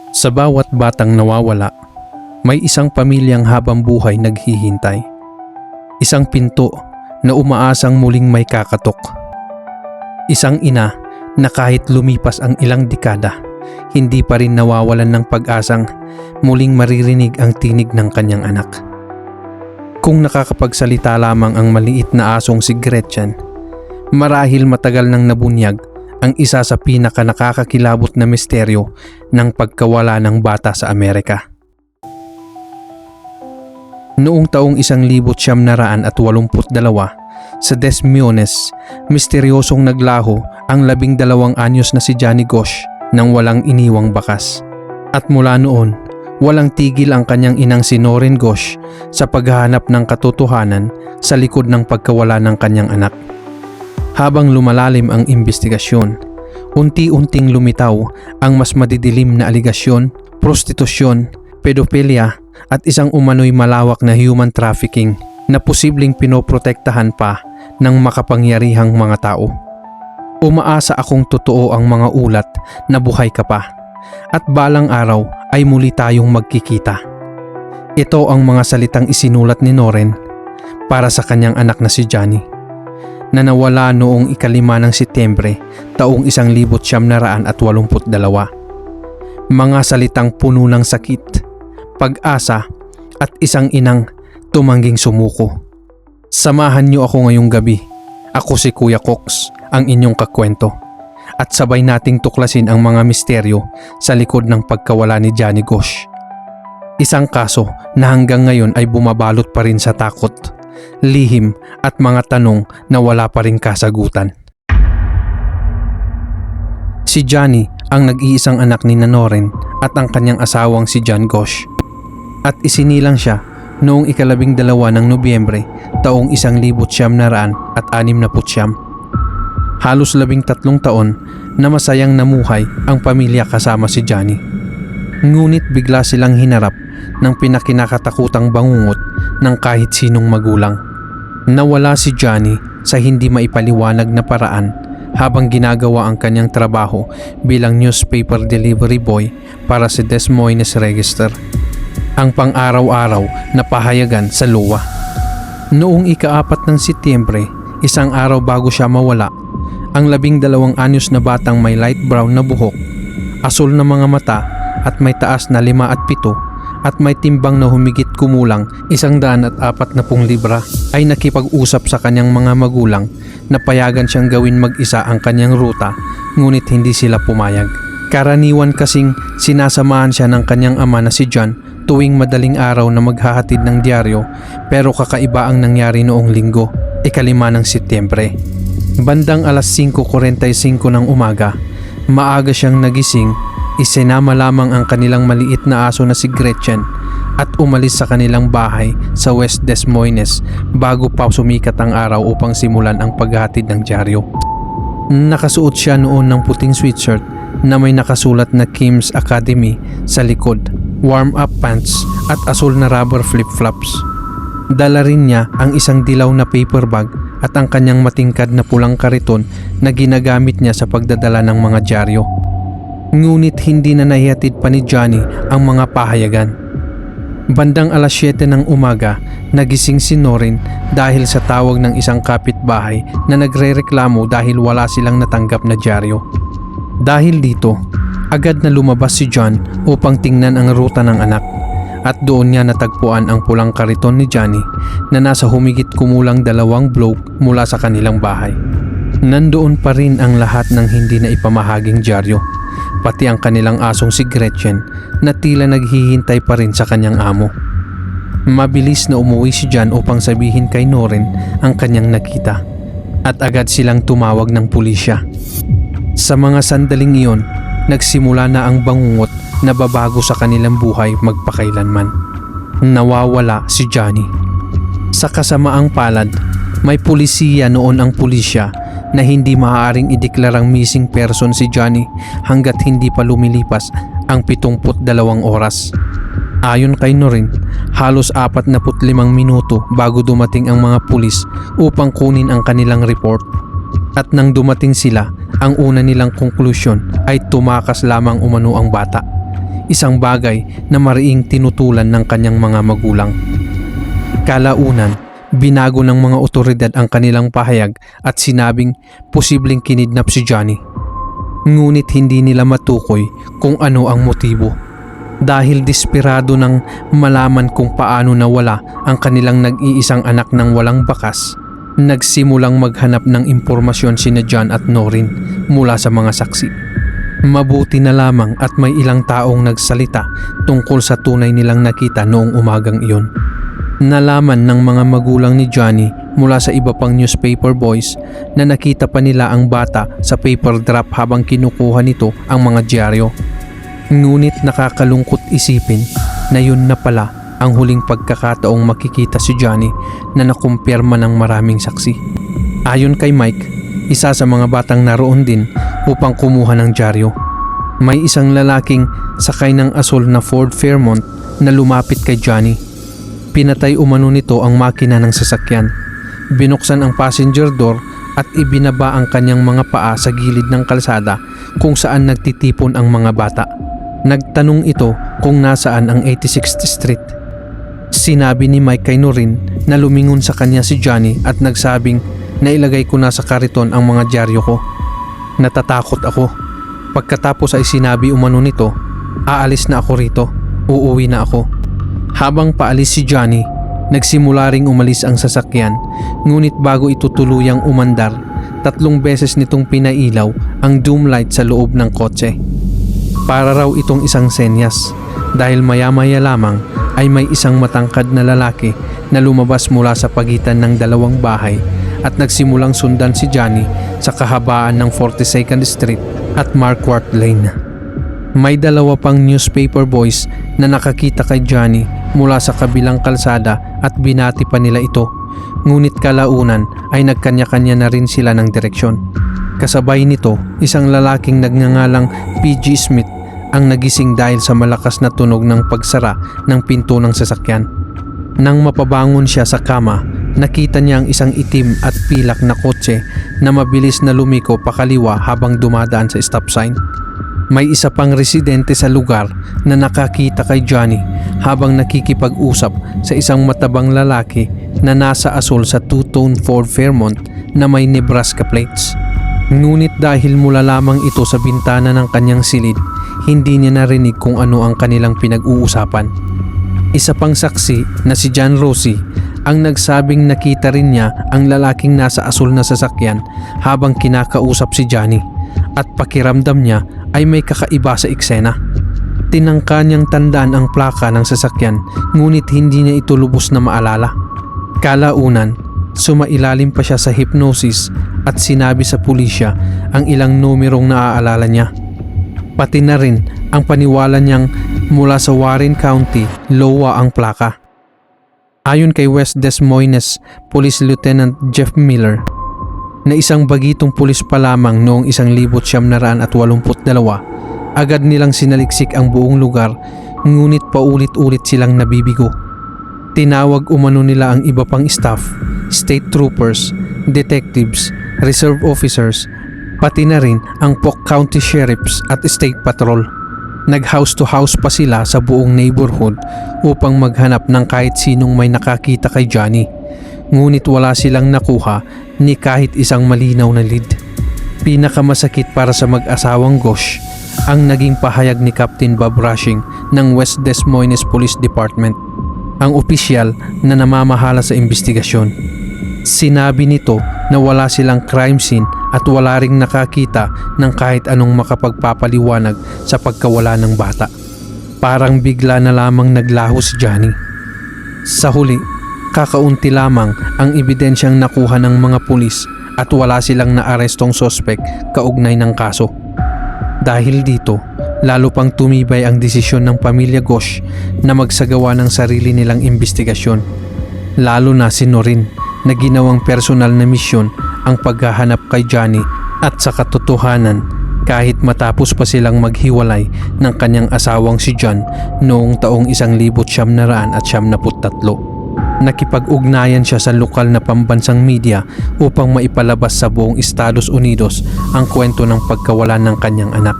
Sa bawat batang nawawala, may isang pamilyang habang buhay naghihintay. Isang pinto na umaasang muling may kakatok. Isang ina na kahit lumipas ang ilang dekada, hindi pa rin nawawalan ng pag-asang muling maririnig ang tinig ng kanyang anak. Kung nakakapagsalita lamang ang maliit na asong si Gretchen, marahil matagal nang nabunyag ang isa sa pinaka nakakakilabot na misteryo ng pagkawala ng bata sa Amerika. Noong taong 1982 sa Des Moines, misteryosong naglaho ang 12 anyos na si Johnny Gosch nang walang iniwang bakas. At mula noon, walang tigil ang kanyang inang si Noreen Gosch sa paghahanap ng katotohanan sa likod ng pagkawala ng kanyang anak. Habang lumalalim ang investigasyon, unti-unting lumitaw ang mas madidilim na aligasyon, prostitusyon, pedophilia at isang umano'y malawak na human trafficking na posibleng pinoprotektahan pa ng makapangyarihang mga tao. Umaasa akong totoo ang mga ulat na buhay ka pa at balang araw ay muli tayong magkikita. Ito ang mga salitang isinulat ni Noreen para sa kanyang anak na si Johnny, na nawala noong 5 ng Setyembre taong 1982. Mga salitang puno ng sakit, pag-asa at isang inang tumangging sumuko. Samahan niyo ako ngayong gabi. Ako si Kuya Cox, ang inyong kakwento. At sabay nating tuklasin ang mga misteryo sa likod ng pagkawala ni Johnny Gosch. Isang kaso na hanggang ngayon ay bumabalot pa rin sa takot, lihim at mga tanong na wala pa rin kasagutan. Si Johnny ang nag-iisang anak ni Noreen at ang kanyang asawang si John Gosch. At isinilang siya noong 12 ng Nobyembre taong 1969. Halos 13 taon na masayang namuhay ang pamilya kasama si Johnny. Ngunit bigla silang hinarap ng pinakinakatakutang bangungot ng kahit sinong magulang. Nawala si Johnny sa hindi maipaliwanag na paraan habang ginagawa ang kanyang trabaho bilang newspaper delivery boy para sa Des Moines Register, ang pang-araw-araw na pahayagan sa luwa. Noong 4 ng Setyembre, isang araw bago siya mawala, ang 12 anyos na batang may light brown na buhok, asul na mga mata at may taas na 5 at 7 at may timbang na humigit kumulang 140 libra ay nakipag-usap sa kanyang mga magulang na payagan siyang gawin mag-isa ang kanyang ruta, ngunit hindi sila pumayag. Karaniwan kasing sinasamahan siya ng kanyang ama na si John tuwing madaling araw na maghahatid ng dyaryo, pero kakaiba ang nangyari noong Linggo, 5 ng Setyembre. Bandang alas 5:45 ng umaga, maaga siyang nagising, isinama lamang ang kanilang maliit na aso na si Gretchen at umalis sa kanilang bahay sa West Des Moines bago pa sumikat ang araw upang simulan ang paghahatid ng dyaryo. Nakasuot siya noon ng puting sweatshirt na may nakasulat na Kim's Academy sa likod, warm-up pants at asul na rubber flip-flops. Dala rin niya ang isang dilaw na paper bag at ang kanyang matingkad na pulang kariton na ginagamit niya sa pagdadala ng mga dyaryo. Ngunit hindi na nahihatid pa ni Johnny ang mga pahayagan. Bandang alas 7 ng umaga, nagising si Noreen dahil sa tawag ng isang kapitbahay na nagrereklamo dahil wala silang natanggap na dyaryo. Dahil dito, agad na lumabas si John upang tingnan ang ruta ng anak. At doon niya natagpuan ang pulang kariton ni Johnny na nasa humigit kumulang 2 block mula sa kanilang bahay. Nandoon pa rin ang lahat ng hindi na ipamahaging dyaryo, pati ang kanilang asong si Gretchen na tila naghihintay pa rin sa kanyang amo. Mabilis na umuwi si John upang sabihin kay Noreen ang kanyang nakita, at agad silang tumawag ng pulisya. Sa mga sandaling iyon, nagsimula na ang bangungot na babago sa kanilang buhay magpakailanman. Nawawala si Johnny. Sa kasamaang palad, may pulisiya noon ang pulisya na hindi maaaring ideklarang missing person si Johnny hanggat hindi pa lumilipas ang 72 oras. Ayon kay Noreen, halos 45 minuto bago dumating ang mga pulis upang kunin ang kanilang report. At nang dumating sila, ang una nilang konklusyon ay tumakas lamang umano ang bata. isang bagay na mariing tinutulan ng kanyang mga magulang. Kalaunan, binago ng mga otoridad ang kanilang pahayag at sinabing posibleng kinidnap si Johnny. Ngunit hindi nila matukoy kung ano ang motibo. Dahil desperado nang malaman kung paano nawala ang kanilang nag-iisang anak ng walang bakas, nagsimulang maghanap ng impormasyon sina John at Noreen mula sa mga saksi. Mabuti na lamang at may ilang taong nagsalita tungkol sa tunay nilang nakita noong umagang iyon. Nalaman ng mga magulang ni Johnny mula sa iba pang newspaper boys na nakita pa nila ang bata sa paper drop habang kinukuha nito ang mga dyaryo. Ngunit nakakalungkot isipin na yun na pala ang huling pagkakataong makikita si Johnny na nakumpirma ng maraming saksi. Ayon kay Mike, isa sa mga batang naroon din upang kumuha ng dyaryo. May isang lalaking sakay ng asul na Ford Fairmont na lumapit kay Johnny. Pinatay umano nito ang makina ng sasakyan. Binuksan ang passenger door at ibinaba ang kanyang mga paa sa gilid ng kalsada kung saan nagtitipon ang mga bata. Nagtanong ito kung nasaan ang 86th Street. Sinabi ni Mike kay Noreen na lumingon sa kanya si Johnny at nagsabing na ilagay ko na sa kariton ang mga dyaryo ko. Natatakot ako. Pagkatapos ay sinabi umano nito, aalis na ako rito, uuwi na ako. Habang paalis si Johnny, nagsimula ring umalis ang sasakyan, ngunit bago ito tuluyang umandar, 3 beses nitong pinailaw ang doom light sa loob ng kotse. Para raw itong isang senyas, dahil maya-maya lamang ay may isang matangkad na lalaki na lumabas mula sa pagitan ng 2 bahay at nagsimulang sundan si Johnny sa kahabaan ng 42nd Street at Marquardt Lane. May 2 pang newspaper boys na nakakita kay Johnny mula sa kabilang kalsada at binati pa nila ito. Ngunit kalaunan ay nagkanya-kanya na rin sila ng direksyon. Kasabay nito, isang lalaking nagngangalang P.G. Smith ang nagising dahil sa malakas na tunog ng pagsara ng pinto ng sasakyan. Nang mapabangon siya sa kama, nakita niya ang isang itim at pilak na kotse na mabilis na lumiko pakaliwa habang dumadaan sa stop sign. May isa pang residente sa lugar na nakakita kay Johnny habang nakikipag-usap sa isang matabang lalaki na nasa asul sa two-tone Ford Fairmont na may Nebraska plates. Ngunit dahil mula lamang ito sa bintana ng kanyang silid, hindi niya narinig kung ano ang kanilang pinag-uusapan. Isa pang saksi na si John Rossi ang nagsabing nakita rin niya ang lalaking nasa asul na sasakyan habang kinakausap si Johnny at pakiramdam niya ay may kakaiba sa eksena. Tinangka niyang tandaan ang plaka ng sasakyan ngunit hindi niya ito lubos na maalala. Kalaunan, sumailalim pa siya sa hypnosis at sinabi sa pulisya ang ilang numerong naaalala niya. Pati na rin ang paniwala niyang mula sa Warren County, Iowa ang plaka. Ayon kay West Des Moines Police Lieutenant Jeff Miller, na isang bagitong pulis pa lamang noong 1982, agad nilang sinaliksik ang buong lugar ngunit paulit-ulit silang nabibigo. Tinawag umano nila ang iba pang staff, state troopers, detectives, reserve officers, pati na rin ang Polk County Sheriffs at State Patrol. Nag-house to house pa sila sa buong neighborhood upang maghanap ng kahit sinong may nakakita kay Johnny. Ngunit wala silang nakuha ni kahit isang malinaw na lead. Pinakamasakit para sa mag-asawang Gosh ang naging pahayag ni Captain Bob Rushing ng West Des Moines Police Department, ang opisyal na namamahala sa investigasyon. Sinabi nito na wala silang crime scene at wala ring nakakita ng kahit anong makapagpapaliwanag sa pagkawala ng bata. Parang bigla na lamang naglaho si Johnny. Sa huli, kakaunti lamang ang ebidensyang nakuha ng mga pulis at wala silang naarestong sospek kaugnay ng kaso. Dahil dito, lalo pang tumibay ang desisyon ng pamilya Gosh na magsagawa ng sarili nilang investigasyon. Lalo na si Noreen na ginawang personal na misyon ang paghahanap kay Johnny at sa katotohanan kahit matapos pa silang maghiwalay ng kanyang asawang si John noong taong 1973. Nakipag-ugnayan siya sa lokal na pambansang media upang maipalabas sa buong Estados Unidos ang kwento ng pagkawala ng kanyang anak.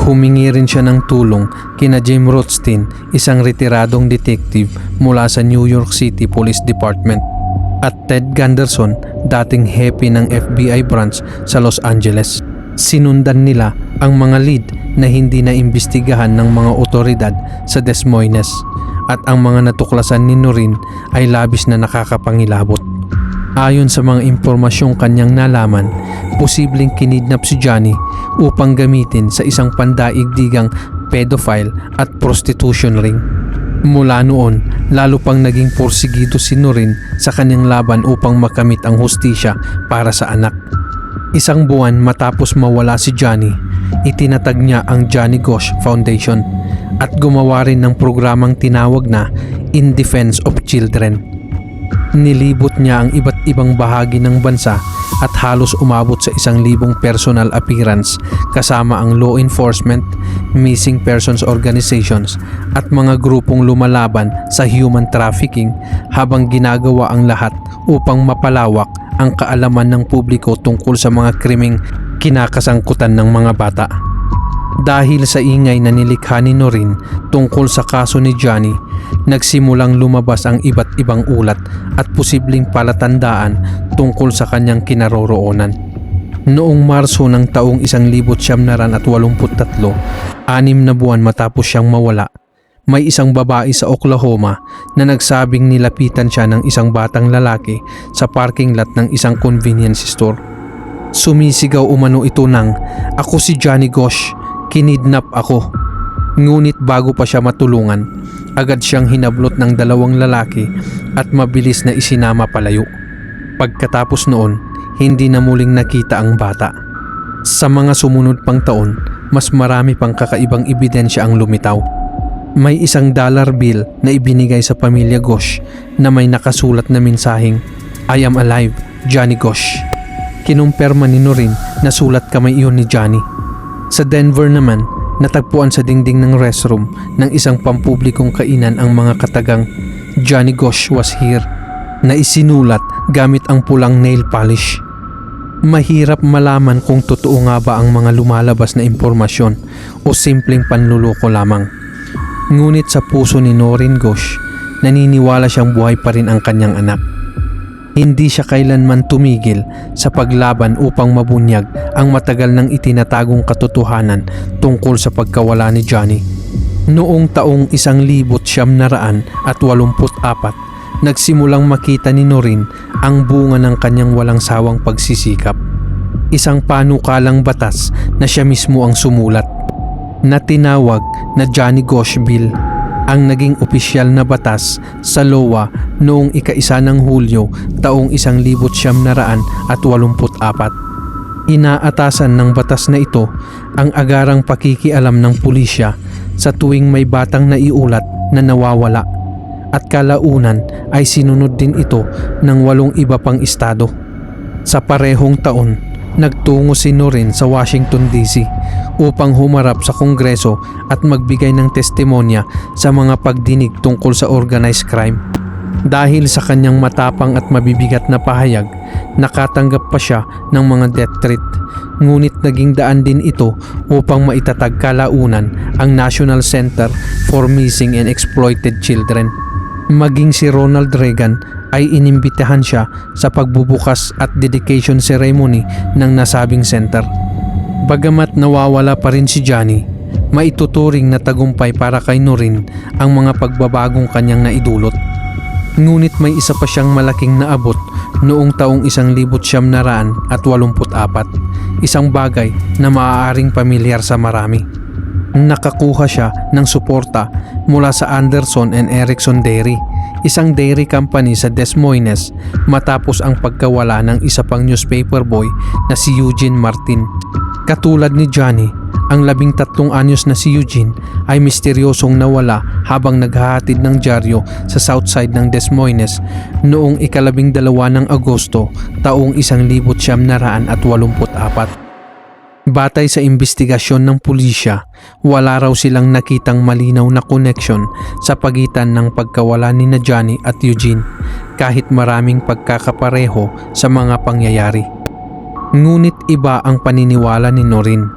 Humingi rin siya ng tulong kina Jim Rothstein, isang retiradong detective mula sa New York City Police Department, at Ted Gunderson, dating hepe ng FBI branch sa Los Angeles. Sinundan nila ang mga lead na hindi na imbestigahan ng mga otoridad sa Des Moines, at ang mga natuklasan ni Noreen ay labis na nakakapangilabot. Ayon sa mga impormasyong kanyang nalaman, posibleng kinidnap si Johnny upang gamitin sa isang pandaigdigang pedophile at prostitution ring. Mula noon, lalo pang naging porsigido si Noreen sa kanyang laban upang makamit ang hustisya para sa anak. Isang buwan matapos mawala si Johnny, itinatag niya ang Johnny Gosch Foundation at gumawa rin ng programang tinawag na In Defense of Children. Nilibot niya ang iba't ibang bahagi ng bansa at halos umabot sa 1,000 personal appearance kasama ang law enforcement, missing persons organizations at mga grupong lumalaban sa human trafficking, habang ginagawa ang lahat upang mapalawak ang kaalaman ng publiko tungkol sa mga krimeng kinakasangkutan ng mga bata. Dahil sa ingay na nilikha ni Noreen tungkol sa kaso ni Johnny, nagsimulang lumabas ang iba't ibang ulat at posibleng palatandaan tungkol sa kanyang kinaroroonan. Noong Marso ng taong 1983, 6 na buwan matapos siyang mawala, may isang babae sa Oklahoma na nagsabing nilapitan siya ng isang batang lalaki sa parking lot ng isang convenience store. Sumisigaw umano ito ng, "Ako si Johnny Gosch, kinidnap ako." Ngunit bago pa siya matulungan, agad siyang hinablot ng 2 lalaki at mabilis na isinama palayo. Pagkatapos noon, hindi na muling nakita ang bata. Sa mga sumunod pang taon, mas marami pang kakaibang ebidensya ang lumitaw. May $1 bill na ibinigay sa pamilya Gosch na may nakasulat na mensaheng, "I am alive, Johnny Gosch." Kinumpirma ni Noreen na sulat kamay iyon ni Johnny. Sa Denver naman, natagpuan sa dingding ng restroom ng isang pampublikong kainan ang mga katagang "Johnny Gosch was here" na isinulat gamit ang pulang nail polish. Mahirap malaman kung totoo nga ba ang mga lumalabas na impormasyon o simpleng panluloko lamang. Ngunit sa puso ni Noreen Gosch, naniniwala siyang buhay pa rin ang kanyang anak. Hindi siya kailanman tumigil sa paglaban upang mabunyag ang matagal nang itinatagong katotohanan tungkol sa pagkawala ni Johnny. Noong taong 1984, nagsimulang makita ni Noreen ang bunga ng kanyang walang sawang pagsisikap. Isang panukalang batas na siya mismo ang sumulat, na tinawag na Johnny Gosch Bill, ang naging opisyal na batas sa LOA noong 1 ng Hulyo taong 1984. Inaatasan ng batas na ito ang agarang pakikialam ng pulisya sa tuwing may batang naiulat na nawawala, at kalaunan ay sinunod din ito ng 8 iba pang estado. Sa parehong taon, nagtungo si Noreen sa Washington DC upang humarap sa Kongreso at magbigay ng testimonya sa mga pagdinig tungkol sa organized crime. Dahil sa kanyang matapang at mabibigat na pahayag, nakatanggap pa siya ng mga death threat, ngunit naging daan din ito upang maitatag kalaunan ang National Center for Missing and Exploited Children. Maging si Ronald Reagan ay inimbitahan siya sa pagbubukas at dedication ceremony ng nasabing center. Bagamat nawawala pa rin si Johnny, maituturing na tagumpay para kay Noreen ang mga pagbabagong kanyang naidulot. Ngunit may isa pa siyang malaking naabot noong taong 1984, isang bagay na maaaring pamilyar sa marami. Nakakuha siya ng suporta mula sa Anderson and Erickson Dairy, isang dairy company sa Des Moines, matapos ang pagkawala ng isa pang newspaper boy na si Eugene Martin. Katulad ni Johnny, ang 13 anyos na si Eugene ay misteryosong nawala habang naghahatid ng dyaryo sa south side ng Des Moines noong 12 ng Agosto taong 1984. Batay sa investigasyon ng pulisya, wala raw silang nakitang malinaw na connection sa pagitan ng pagkawala ni Johnny at Eugene, kahit maraming pagkakapareho sa mga pangyayari. Ngunit iba ang paniniwala ni Noreen.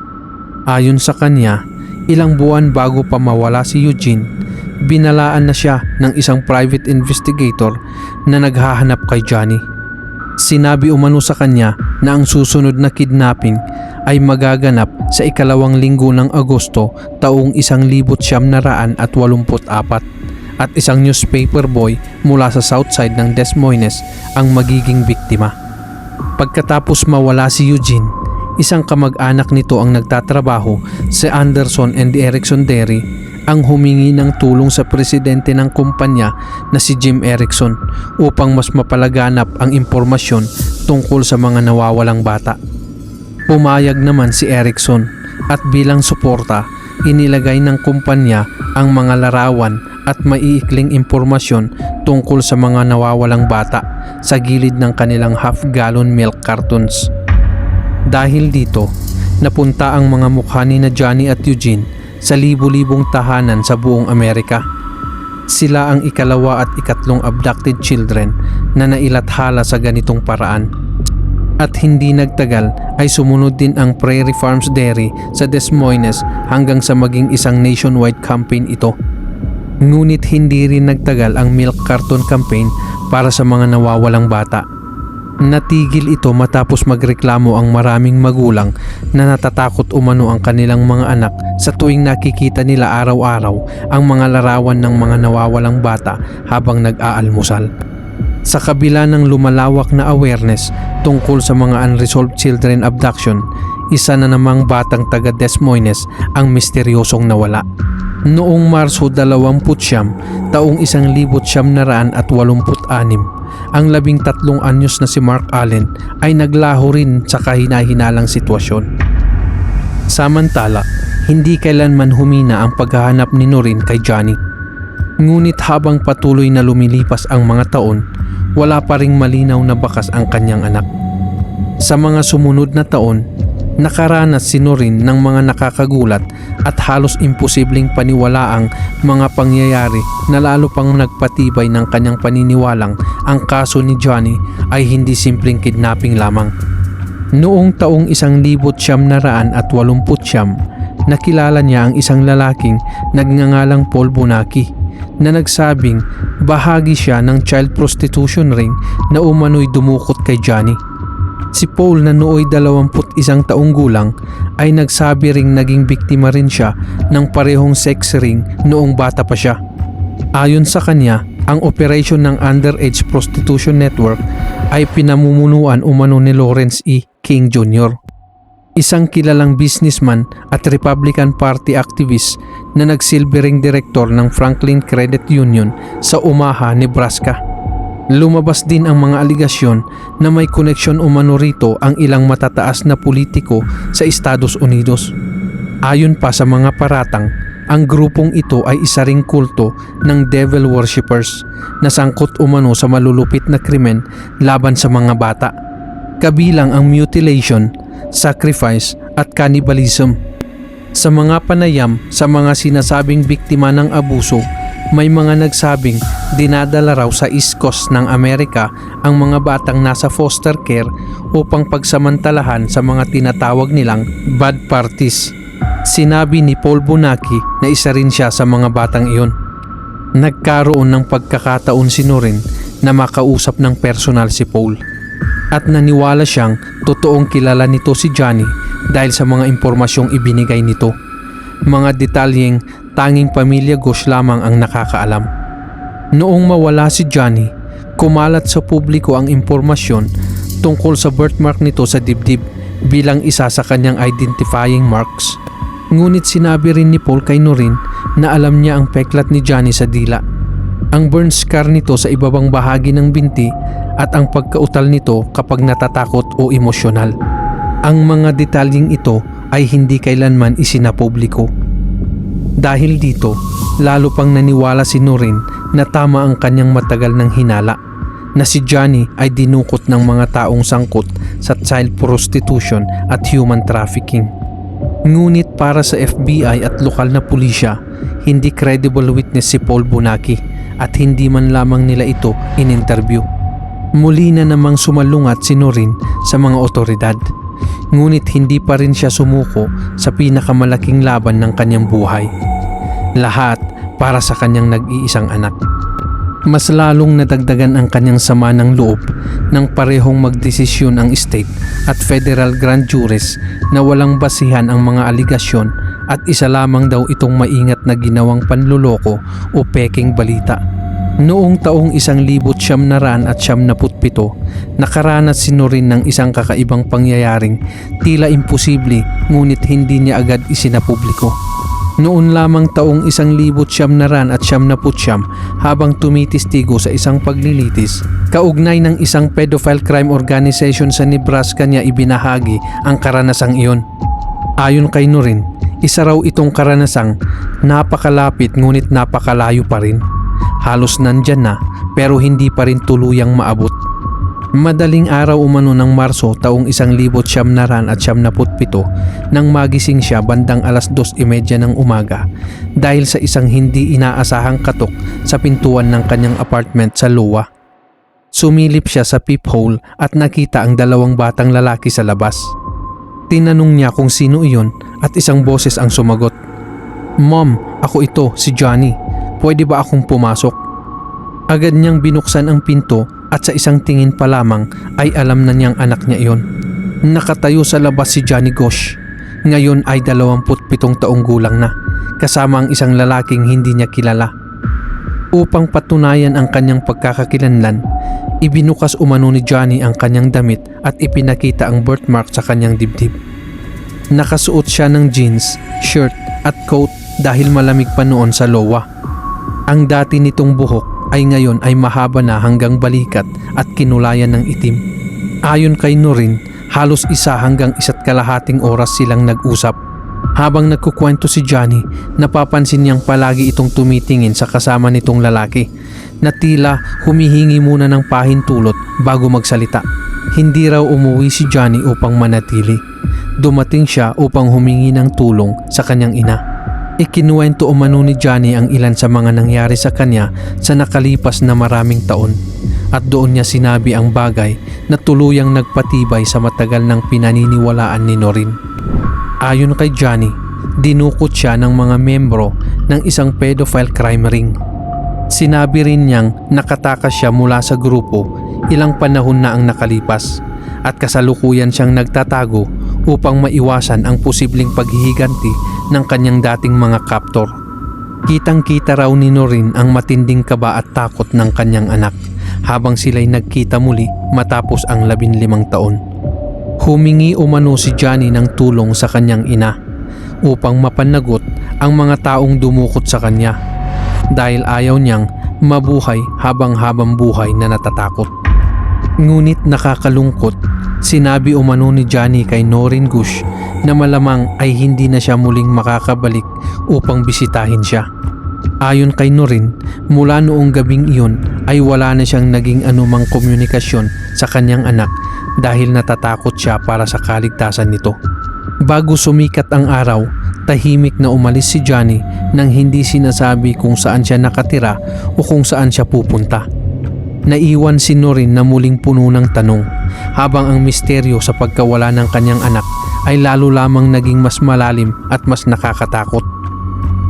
Ayon sa kanya, Ilang buwan bago pa mawala si Eugene, binalaan na siya ng isang private investigator na naghahanap kay Johnny. Sinabi umano sa kanya na ang susunod na kidnapping ay magaganap sa ikalawang linggo ng Agosto taong 1984 at isang newspaper boy mula sa south side ng Des Moines ang magiging biktima. Pagkatapos mawala si Eugene, isang kamag-anak nito ang nagtatrabaho sa Anderson and Erickson Dairy ang humingi ng tulong sa presidente ng kumpanya na si Jim Erickson upang mas mapalaganap ang impormasyon tungkol sa mga nawawalang bata. Pumayag naman si Erickson at bilang suporta, inilagay ng kumpanya ang mga larawan at maiikling impormasyon tungkol sa mga nawawalang bata sa gilid ng kanilang half-gallon milk cartons. Dahil dito, napunta ang mga mukha ni na Johnny at Eugene sa libu-libong tahanan sa buong Amerika. Sila ang ikalawa at ikatlong abducted children na nailathala sa ganitong paraan. At hindi nagtagal ay sumunod din ang Prairie Farms Dairy sa Des Moines hanggang sa maging isang nationwide campaign ito. Ngunit hindi rin nagtagal ang milk carton campaign para sa mga nawawalang bata. Natigil ito matapos magreklamo ang maraming magulang na natatakot umano ang kanilang mga anak sa tuwing nakikita nila araw-araw ang mga larawan ng mga nawawalang bata habang nag-aalmusal. Sa kabila ng lumalawak na awareness tungkol sa mga unresolved children abduction, isa na namang batang taga Des Moines ang misteryosong nawala. Noong Marso 29, taong 1986, ang 13 anyos na si Mark Allen ay naglaho rin sa kahina-hinalang sitwasyon. Samantala, hindi kailanman humina ang paghahanap ni Noreen kay Johnny. Ngunit habang patuloy na lumilipas ang mga taon, wala pa ring malinaw na bakas ang kanyang anak. Sa mga sumunod na taon, nakaranas si Noreen ng mga nakakagulat at halos imposibleng paniwalaang mga pangyayari na lalo pang nagpatibay ng kanyang paniniwalang ang kaso ni Johnny ay hindi simpleng kidnapping lamang. Noong taong 1989, nakilala niya ang isang lalaking nagngangalang Paul Bonacci na nagsabing bahagi siya ng child prostitution ring na umano'y dumukot kay Johnny. Si Paul na nooy 21 taong gulang ay nagsabi ring naging biktima rin siya ng parehong sex ring noong bata pa siya. Ayon sa kanya, ang operasyon ng underage prostitution network ay pinamumunuan umano ni Lawrence E. King Jr., isang kilalang businessman at Republican Party activist na nagsilbi ring direktor ng Franklin Credit Union sa Omaha, Nebraska. Lumabas din ang mga aligasyon na may koneksyon umano rito ang ilang matataas na politiko sa Estados Unidos. Ayon pa sa mga paratang, ang grupong ito ay isa ring kulto ng devil worshippers na sangkot umano sa malulupit na krimen laban sa mga bata, kabilang ang mutilation, sacrifice at cannibalism. Sa mga panayam sa mga sinasabing biktima ng abuso, may mga nagsabing dinadala raw sa East Coast ng Amerika ang mga batang nasa foster care upang pagsamantalahan sa mga tinatawag nilang bad parties. Sinabi ni Paul Bonacci na isa rin siya sa mga batang iyon. Nagkaroon ng pagkakataon si Noreen na makausap ng personal si Paul at naniwala siyang totoong kilala nito si Johnny dahil sa mga impormasyong ibinigay nito. Mga detalyeng tanging pamilya Gosh lamang ang nakakaalam. Noong mawala si Johnny, kumalat sa publiko ang impormasyon tungkol sa birthmark nito sa dibdib bilang isa sa kanyang identifying marks. Ngunit sinabi rin ni Paul kay Noreen na alam niya ang peklat ni Johnny sa dila, ang burn scar nito sa ibabang bahagi ng binti at ang pagkautal nito kapag natatakot o emosyonal. Ang mga detalyeng ito ay hindi kailanman isinapubliko. Dahil dito, lalo pang naniwala si Noreen na tama ang kanyang matagal ng hinala na si Johnny ay dinukot ng mga taong sangkot sa child prostitution at human trafficking. Ngunit para sa FBI at lokal na pulisya, hindi credible witness si Paul Bonacci at hindi man lamang nila ito in-interview. Muli na namang sumalungat si Noreen sa mga otoridad Ngunit hindi pa rin siya sumuko sa pinakamalaking laban ng kanyang buhay. Lahat para sa kanyang nag-iisang anak. Mas lalong nadagdagan ang kanyang sama ng loob nang parehong magdesisyon ang state at federal grand juries na walang basihan ang mga aligasyon at isa lamang daw itong maingat na ginawang panluloko o peking balita. Noong taong 1997, nakaranas si Noreen ng isang kakaibang pangyayaring tila imposible ngunit hindi niya agad isinapubliko. Noon lamang taong 1999 habang tumitistigo sa isang paglilitis, kaugnay ng isang pedophile crime organization sa Nebraska niya ibinahagi ang karanasang iyon. Ayon kay Noreen, isa raw itong karanasang napakalapit ngunit napakalayo pa rin. Halos nandyan na pero hindi pa rin tuluyang maabot. Madaling araw umano ng Marso taong 1997 nang magising siya bandang 2:30 ng umaga dahil sa isang hindi inaasahang katok sa pintuan ng kanyang apartment sa Iowa. Sumilip siya sa peephole at nakita ang dalawang batang lalaki sa labas. Tinanong niya kung sino iyon at isang boses ang sumagot. "Mom, ako ito, si Johnny. Pwede ba akong pumasok?" Agad niyang binuksan ang pinto at sa isang tingin pa lamang ay alam na niyang anak niya iyon. Nakatayo sa labas si Johnny Gosch. Ngayon ay 27 taong gulang na, kasama ang isang lalaking hindi niya kilala. Upang patunayan ang kanyang pagkakakilanlan, ibinukas umano ni Johnny ang kanyang damit at ipinakita ang birthmark sa kanyang dibdib. Nakasuot siya ng jeans, shirt at coat dahil malamig pa noon sa Iowa. Ang dati nitong buhok ay ngayon ay mahaba na hanggang balikat at kinulayan ng itim. Ayon kay Noreen, halos 1 hanggang 1.5 oras silang nag-usap. Habang nagkukwento si Johnny, napapansin niyang palagi itong tumitingin sa kasama nitong lalaki na tila humihingi muna ng pahintulot bago magsalita. Hindi raw umuwi si Johnny upang manatili. Dumating siya upang humingi ng tulong sa kanyang ina. Ikinuwento umano ni Johnny ang ilan sa mga nangyari sa kanya sa nakalipas na maraming taon at doon niya sinabi ang bagay na tuluyang nagpatibay sa matagal ng pinaniniwalaan ni Noreen. Ayon kay Johnny, dinukot siya ng mga membro ng isang pedophile crime ring. Sinabi rin niyang nakatakas siya mula sa grupo ilang panahon na ang nakalipas at kasalukuyan siyang nagtatago upang maiwasan ang posibleng paghihiganti ng kanyang dating mga kaptor. Kitang-kita raw ni Noreen ang matinding kaba at takot ng kanyang anak habang sila'y nagkita muli matapos ang 15 taon. Humingi umano si Johnny ng tulong sa kanyang ina upang mapanagot ang mga taong dumukot sa kanya dahil ayaw niyang mabuhay habang buhay na natatakot. Ngunit nakakalungkot, sinabi umano ni Johnny kay Noreen Gosch na malamang ay hindi na siya muling makakabalik upang bisitahin siya. Ayon kay Noreen, mula noong gabing iyon ay wala na siyang naging anumang komunikasyon sa kanyang anak dahil natatakot siya para sa kaligtasan nito. Bago sumikat ang araw, tahimik na umalis si Johnny nang hindi sinasabi kung saan siya nakatira o kung saan siya pupunta. Naiwan si Noreen na muling puno ng tanong habang ang misteryo sa pagkawala ng kanyang anak ay lalo lamang naging mas malalim at mas nakakatakot.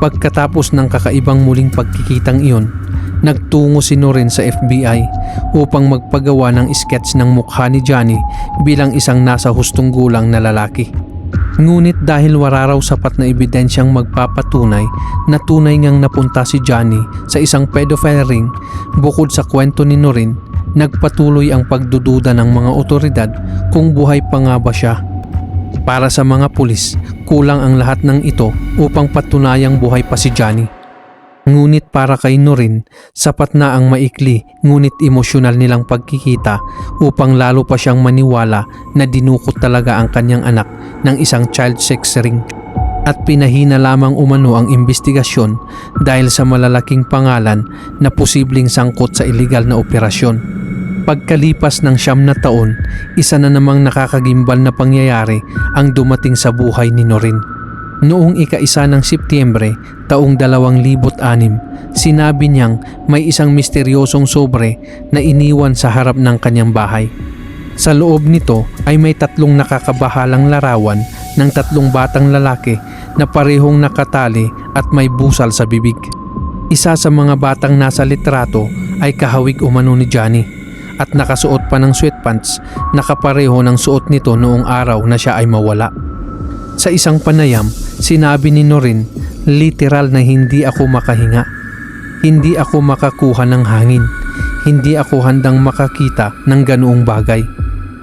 Pagkatapos ng kakaibang muling pagkikitang iyon, nagtungo si Noreen sa FBI upang magpagawa ng sketch ng mukha ni Johnny bilang isang nasa hustong gulang na lalaki. Ngunit dahil wala raw sapat na ebidensyang magpapatunay na tunay ngang napunta si Johnny sa isang pedophile ring, bukod sa kwento ni Noreen, nagpatuloy ang pagdududa ng mga otoridad kung buhay pa nga ba siya. Para sa mga pulis, kulang ang lahat ng ito upang patunayang buhay pa si Johnny. Ngunit para kay Noreen, sapat na ang maikli ngunit emosyonal nilang pagkikita upang lalo pa siyang maniwala na dinukot talaga ang kanyang anak ng isang child sex ring. At pinahina lamang umano ang investigasyon dahil sa malalaking pangalan na posibleng sangkot sa iligal na operasyon. Pagkalipas ng 9 na taon, isa na namang nakakagimbal na pangyayari ang dumating sa buhay ni Noreen. Noong ika-1 ng Setyembre, taong 2006, sinabi niyang may isang misteryosong sobre na iniwan sa harap ng kanyang bahay. Sa loob nito ay may 3 nakakabahalang larawan ng 3 batang lalaki na parehong nakatali at may busal sa bibig. Isa sa mga batang nasa litrato ay kahawig umano ni Johnny at nakasuot pa ng sweatpants na kapareho ng suot nito noong araw na siya ay mawala. Sa isang panayam, sinabi ni Noreen, literal na hindi ako makahinga. Hindi ako makakuha ng hangin. Hindi ako handang makakita ng ganoong bagay.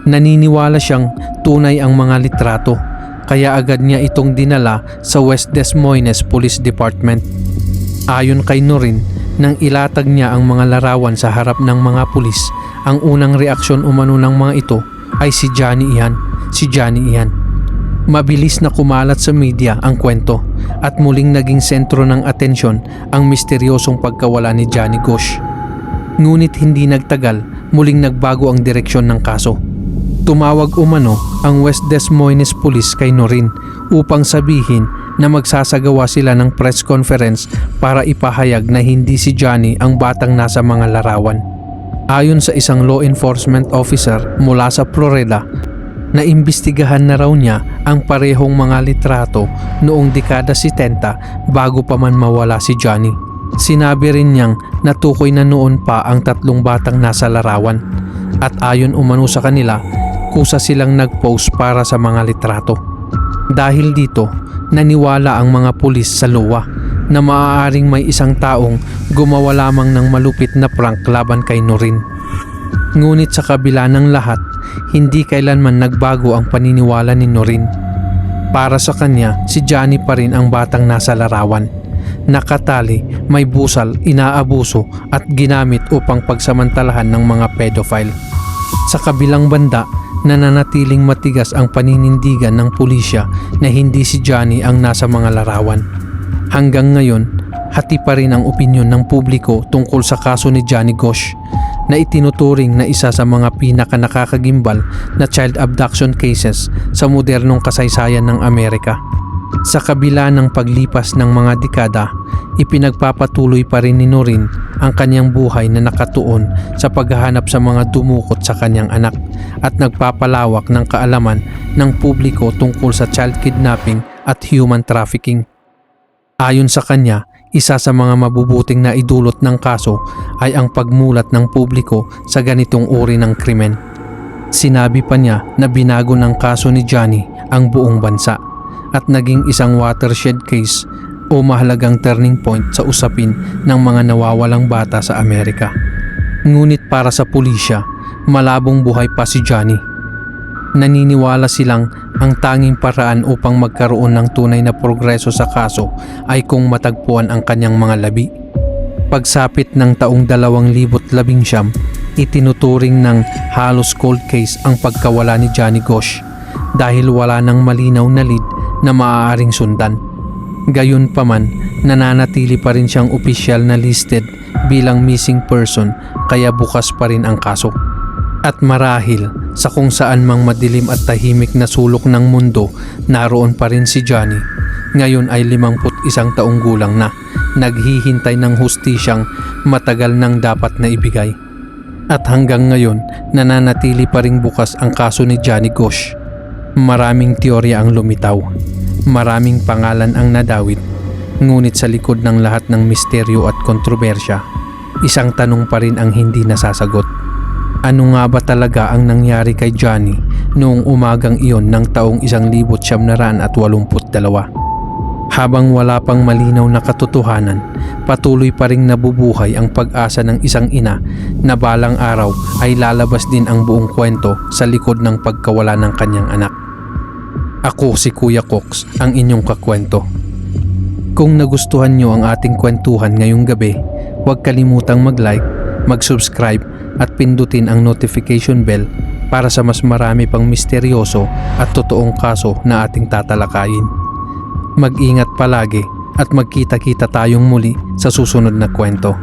Naniniwala siyang tunay ang mga litrato, kaya agad niya itong dinala sa West Des Moines Police Department. Ayon kay Noreen, nang ilatag niya ang mga larawan sa harap ng mga pulis, ang unang reaksyon umano ng mga ito ay si Johnny Ian. Mabilis na kumalat sa media ang kwento at muling naging sentro ng atensyon ang misteryosong pagkawala ni Johnny Gosch. Ngunit hindi nagtagal, muling nagbago ang direksyon ng kaso. Tumawag umano ang West Des Moines Police kay Noreen upang sabihin na magsasagawa sila ng press conference para ipahayag na hindi si Johnny ang batang nasa mga larawan. Ayon sa isang law enforcement officer mula sa Florida, naimbestigahan na raw niya ang parehong mga litrato noong dekada 70 bago pa man mawala si Johnny. Sinabi rin niyang natukoy na noon pa ang 3 batang nasa larawan at ayon umano sa kanila, kusa silang nag-post para sa mga litrato. Dahil dito, naniwala ang mga pulis sa LOA na maaaring may isang taong gumawa lamang ng malupit na prank laban kay Noreen. Ngunit sa kabila ng lahat, hindi kailanman nagbago ang paniniwala ni Noreen. Para sa kanya, si Johnny pa rin ang batang nasa larawan. Nakatali, may busal, inaabuso at ginamit upang pagsamantalahan ng mga pedophile. Sa kabilang banda, nananatiling matigas ang paninindigan ng pulisya na hindi si Johnny ang nasa mga larawan. Hanggang ngayon, hati pa rin ang opinyon ng publiko tungkol sa kaso ni Johnny Gosch na itinuturing na isa sa mga pinakanakakagimbal na child abduction cases sa modernong kasaysayan ng Amerika. Sa kabila ng paglipas ng mga dekada, ipinagpapatuloy pa rin ni Noreen ang kanyang buhay na nakatuon sa paghahanap sa mga dumukot sa kanyang anak at nagpapalawak ng kaalaman ng publiko tungkol sa child kidnapping at human trafficking. Ayon sa kanya, isa sa mga mabubuting na idulot ng kaso ay ang pagmulat ng publiko sa ganitong uri ng krimen. Sinabi pa niya na binago ng kaso ni Johnny ang buong bansa at naging isang watershed case o mahalagang turning point sa usapin ng mga nawawalang bata sa Amerika. Ngunit para sa pulisya, malabong buhay pa si Johnny. Naniniwala silang ang tanging paraan upang magkaroon ng tunay na progreso sa kaso ay kung matagpuan ang kanyang mga labi. Pagsapit ng taong 2019, itinuturing ng halos cold case ang pagkawala ni Johnny Gosch dahil wala nang malinaw na lead na maaaring sundan. Gayunpaman, nananatili pa rin siyang opisyal na listed bilang missing person kaya bukas pa rin ang kaso. At marahil sa kung saan mang madilim at tahimik na sulok ng mundo, naroon pa rin si Johnny. Ngayon ay 51 taong gulang na, naghihintay ng hustisyang matagal nang dapat na ibigay. At hanggang ngayon, nananatili pa ring bukas ang kaso ni Johnny Gosch. Maraming teorya ang lumitaw, maraming pangalan ang nadawit, ngunit sa likod ng lahat ng misteryo at kontrobersya, isang tanong pa rin ang hindi nasasagot. Ano nga ba talaga ang nangyari kay Johnny noong umagang iyon ng taong 1982? Habang wala pang malinaw na katotohanan, patuloy pa ring nabubuhay ang pag-asa ng isang ina na balang araw ay lalabas din ang buong kwento sa likod ng pagkawala ng kanyang anak. Ako si Kuya Cox, ang inyong kakwento. Kung nagustuhan nyo ang ating kwentuhan ngayong gabi, huwag kalimutang mag-like, mag-subscribe at pindutin ang notification bell para sa mas marami pang misteryoso at totoong kaso na ating tatalakayin. Mag-ingat palagi at magkita-kita tayong muli sa susunod na kwento.